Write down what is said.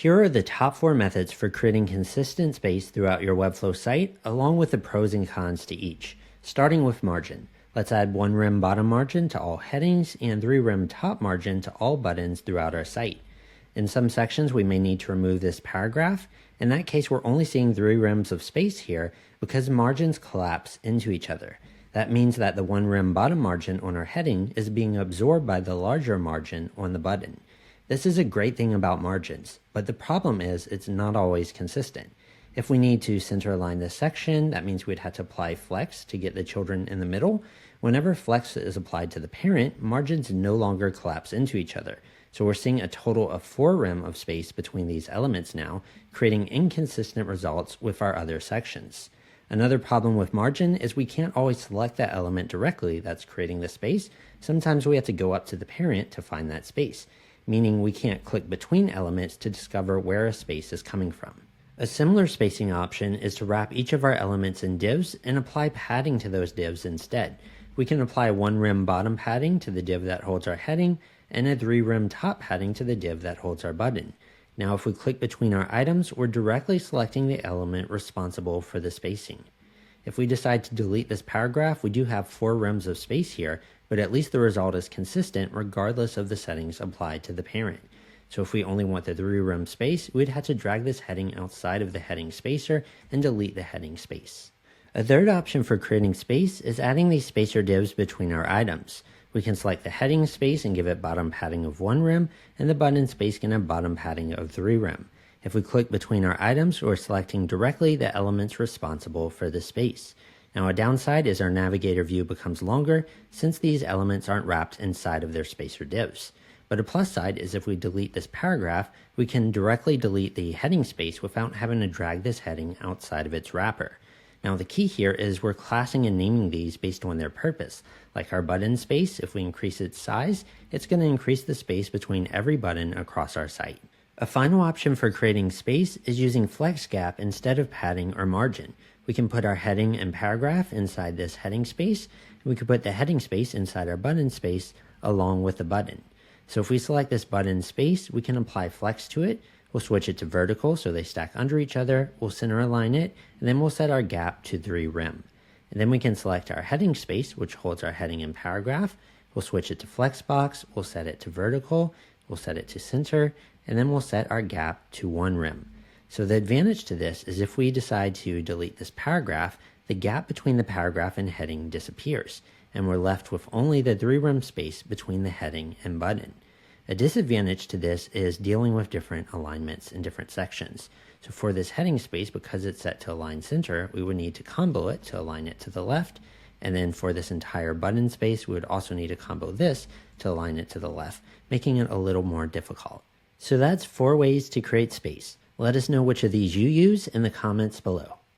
Here are the top 4 methods for creating consistent space throughout your Webflow site, along with the pros and cons to each. Starting with margin. Let's add 1 rem bottom margin to all headings and 3 rem top margin to all buttons throughout our site. In some sections, we may need to remove this paragraph. In that case, we're only seeing 3 rems of space here because margins collapse into each other. That means that the 1 rem bottom margin on our heading is being absorbed by the larger margin on the button. This is a great thing about margins, but the problem is it's not always consistent. If we need to center align this section, that means we'd have to apply flex to get the children in the middle. Whenever flex is applied to the parent, margins no longer collapse into each other. So we're seeing a total of 4 rem of space between these elements now, creating inconsistent results with our other sections. Another problem with margin is we can't always select that element directly that's creating the space. Sometimes we have to go up to the parent to find that space, meaning we can't click between elements to discover where a space is coming from. A similar spacing option is to wrap each of our elements in divs and apply padding to those divs instead. We can apply 1 rem bottom padding to the div that holds our heading and a 3 rem top padding to the div that holds our button. Now if we click between our items, we're directly selecting the element responsible for the spacing. If we decide to delete this paragraph, we do have 4 rems of space here, but at least the result is consistent regardless of the settings applied to the parent. So if we only want the 3 rem space, we'd have to drag this heading outside of the heading spacer and delete the heading space. A third option for creating space is adding these spacer divs between our items. We can select the heading space and give it bottom padding of 1 rem, and the button space can have bottom padding of 3 rem. If we click between our items, we're selecting directly the elements responsible for the space. Now a downside is our navigator view becomes longer since these elements aren't wrapped inside of their spacer divs. But a plus side is if we delete this paragraph, we can directly delete the heading space without having to drag this heading outside of its wrapper. Now the key here is we're classing and naming these based on their purpose. Like our button space, if we increase its size, it's going to increase the space between every button across our site. A final option for creating space is using flexgap instead of padding or margin. We can put our heading and paragraph inside this heading space, and we can put the heading space inside our button space along with the button. So if we select this button space, we can apply flex to it. We'll switch it to vertical so they stack under each other, we'll center align it, and then we'll set our gap to 3 rem. And then we can select our heading space, which holds our heading and paragraph. We'll switch it to flexbox, we'll set it to vertical, we'll set it to center, and then we'll set our gap to 1 rem. So the advantage to this is if we decide to delete this paragraph, the gap between the paragraph and heading disappears, and we're left with only the 3 rem space between the heading and button. A disadvantage to this is dealing with different alignments in different sections. So for this heading space, because it's set to align center, we would need to combo it to align it to the left. And then for this entire button space, we would also need to combo this to align it to the left, making it a little more difficult. So that's 4 ways to create space. Let us know which of these you use in the comments below.